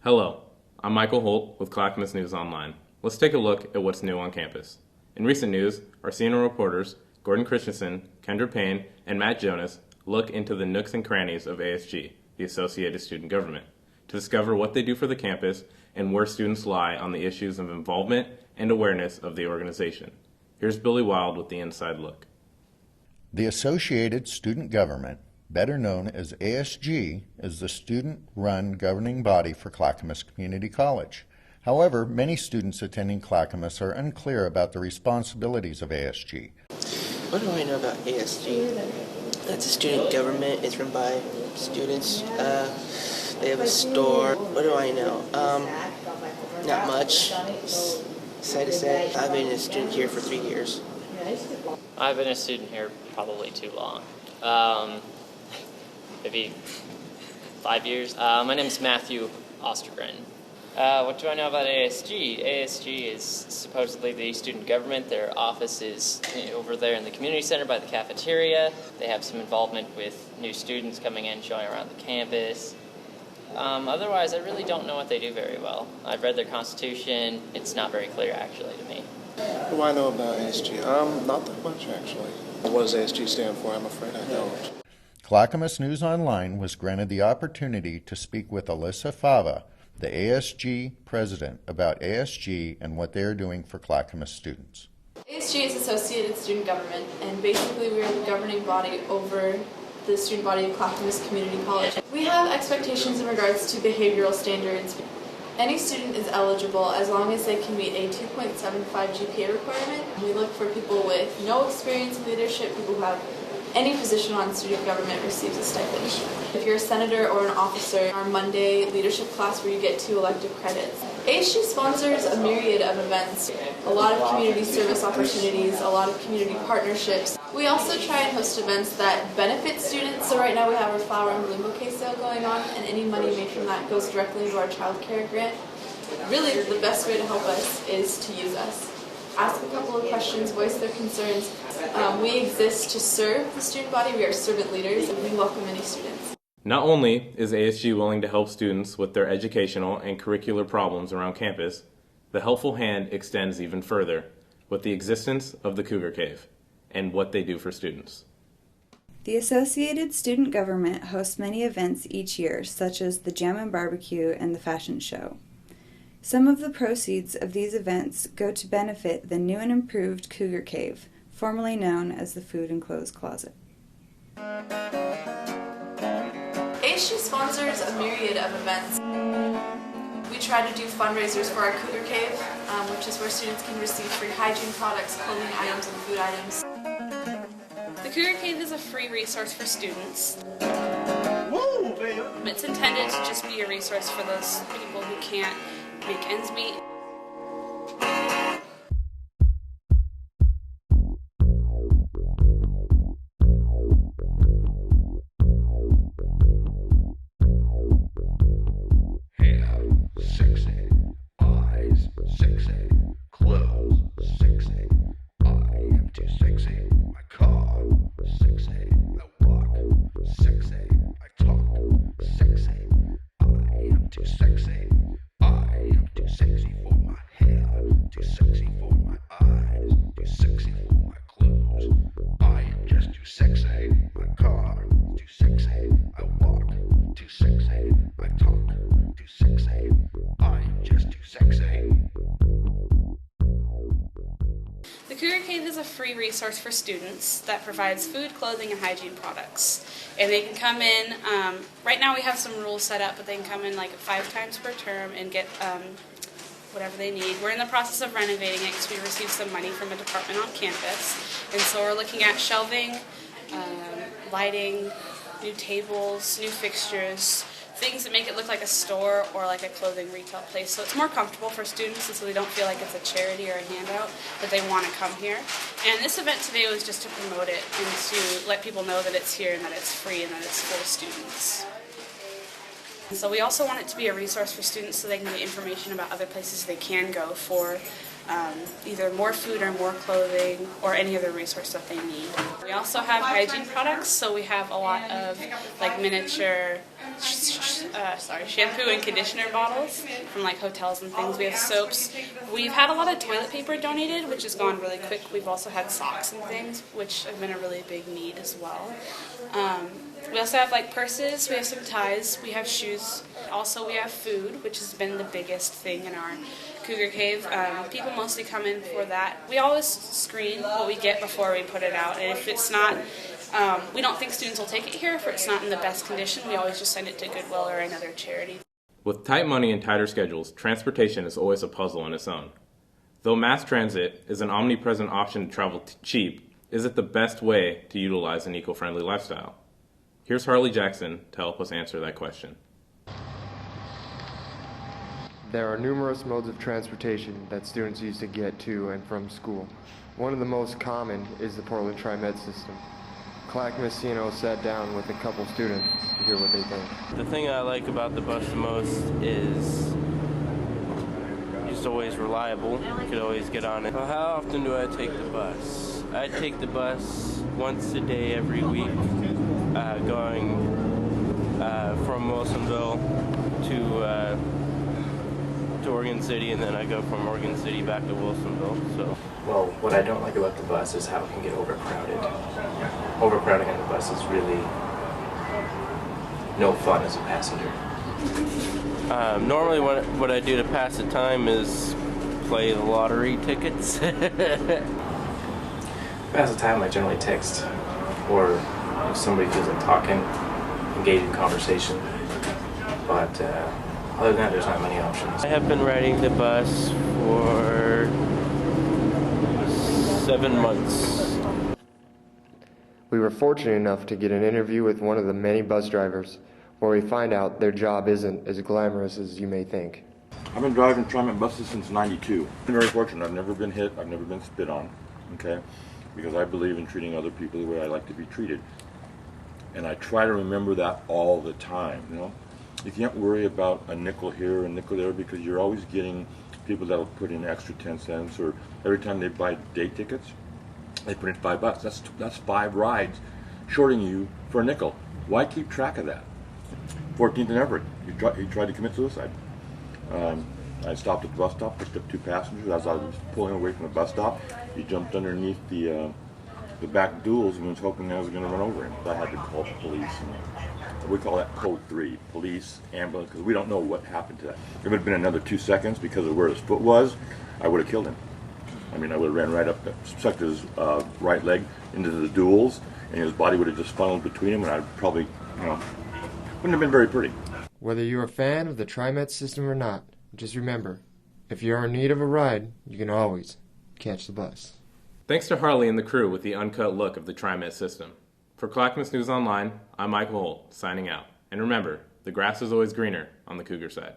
Hello, I'm Michael Holt with Clackamas News Online. Let's take a look at what's new on campus. In recent news, our CNO reporters, Gordon Christensen, Kendra Payne, and Matt Jonas, look into the nooks and crannies of ASG, the Associated Student Government, to discover what they do for the campus and where students lie on the issues of involvement and awareness of the organization. Here's Billy Wild with the inside look. The Associated Student Government, better known as ASG, is the student-run governing body for Clackamas Community College. However, many students attending Clackamas are unclear about the responsibilities of ASG. What do I know about ASG? It's a student government. It's run by students. They have a store. What do I know? Not much. Sad to say. I've been a student here for 3 years. I've been a student here probably too long. Maybe 5 years. My name is Matthew Ostergren. What do I know about ASG? ASG is supposedly the student government. Their office is over there in the community center by the cafeteria. They have some involvement with new students coming in, showing around the campus. Otherwise, I really don't know what they do very well. I've read their constitution. It's not very clear, actually, to me. What do I know about ASG? Not that much, actually. What does ASG stand for? I'm afraid I don't. Clackamas News Online was granted the opportunity to speak with Alyssa Fava, the ASG president, about ASG and what they are doing for Clackamas students. ASG is Associated Student Government, and basically we are the governing body over the student body of Clackamas Community College. We have expectations in regards to behavioral standards. Any student is eligible as long as they can meet a 2.75 GPA requirement. We look for people with no experience in leadership, people who have any position on student government receives a stipend. If you're a senator or an officer, our Monday leadership class where you get 2 elective credits. ASG sponsors a myriad of events, a lot of community service opportunities, a lot of community partnerships. We also try and host events that benefit students. So right now we have our flower and balloon bouquet sale going on, and any money made from that goes directly into our child care grant. Really, the best way to help us is to use us. Ask a couple of questions, voice their concerns. We exist to serve the student body. We are servant leaders, and we welcome any students. Not only is ASG willing to help students with their educational and curricular problems around campus, the helpful hand extends even further with the existence of the Cougar Cave and what they do for students. The Associated Student Government hosts many events each year, such as the Jam and Barbecue and the Fashion Show. Some of the proceeds of these events go to benefit the new and improved Cougar Cave, formerly known as the Food and Clothes Closet. ASG sponsors a myriad of events. We try to do fundraisers for our Cougar Cave, which is where students can receive free hygiene products, clothing items, and food items. The Cougar Cave is a free resource for students. It's intended to just be a resource for those people who can't make ends meet. Hair, sexy. Eyes, sexy. Clothes, sexy. I am too sexy. My car, sexy. I walk, sexy. I talk, sexy. I am too sexy. I am too sexy for my hair, too sexy for my eyes, too sexy for my clothes. I am just too sexy. My car, too sexy. I walk, too sexy. I talk, too sexy. I am just too sexy. The Cougar Cave is a free resource for students that provides food, clothing, and hygiene products. And they can come in, right now we have some rules set up, but they can come in like 5 times per term and get whatever they need. We're in the process of renovating it because we received some money from a department on campus. And so we're looking at shelving, lighting, new tables, new fixtures, things that make it look like a store or like a clothing retail place. So it's more comfortable for students, and so they don't feel like it's a charity or a handout, that they want to come here. And this event today was just to promote it and to let people know that it's here and that it's free and that it's for students. And so we also want it to be a resource for students so they can get information about other places they can go for either more food or more clothing or any other resource that they need. We also have hygiene products, so we have a lot of like miniature shampoo and conditioner bottles from like hotels and things. We have soaps. We've had a lot of toilet paper donated, which has gone really quick. We've also had socks and things, which have been a really big need as well. We also have like purses, we have some ties, we have shoes. Also we have food, which has been the biggest thing in our Cougar Cave. People mostly come in for that. We always screen what we get before we put it out, and if it's not, we don't think students will take it here. If it's not in the best condition, we always just send it to Goodwill or another charity. With tight money and tighter schedules, transportation is always a puzzle on its own. Though mass transit is an omnipresent option to travel cheap, is it the best way to utilize an eco-friendly lifestyle? Here's Harley Jackson to help us answer that question. There are numerous modes of transportation that students use to get to and from school. One of the most common is the Portland Tri-Med system. Clackamas CNO sat down with a couple students to hear what they think. The thing I like about the bus the most is it's always reliable. You could always get on it. Well, how often do I take the bus? I take the bus once a day every week, going from Wilsonville to Oregon City, and then I go from Oregon City back to Wilsonville. So, well, what I don't like about the bus is how it can get overcrowded. Overcrowding on the bus is really no fun as a passenger. Normally what I do to pass the time is play the lottery tickets. Pass the time, I generally text, or if somebody feels like talking, engage in conversation. But other than that, there's not many options. I have been riding the bus for 7 months. We were fortunate enough to get an interview with one of the many bus drivers, where we find out their job isn't as glamorous as you may think. I've been driving Tri-Med buses since '92. I've been very fortunate. I've never been hit. I've never been spit on, okay? Because I believe in treating other people the way I like to be treated. And I try to remember that all the time, you know? You can't worry about a nickel here, a nickel there, because you're always getting people that'll put in extra 10 cents, or every time they buy day tickets, they put in $5. That's 5 rides, shorting you for a nickel. Why keep track of that? 14th and Everett, he tried to commit suicide. I stopped at the bus stop, picked up 2 passengers. As I was pulling away from the bus stop, he jumped underneath the back duals and was hoping I was going to run over him. I had to call the police. And we call that code 3, police, ambulance, because we don't know what happened to that. If it had been another 2 seconds because of where his foot was, I would have killed him. I mean, I would have ran right up, sucked his right leg into the duals, and his body would have just funneled between him, and I'd probably, wouldn't have been very pretty. Whether you're a fan of the Tri-Med system or not, just remember, if you're in need of a ride, you can always catch the bus. Thanks to Harley and the crew with the uncut look of the Tri-Med system. For Clackamas News Online, I'm Michael Holt, signing out. And remember, the grass is always greener on the Cougar side.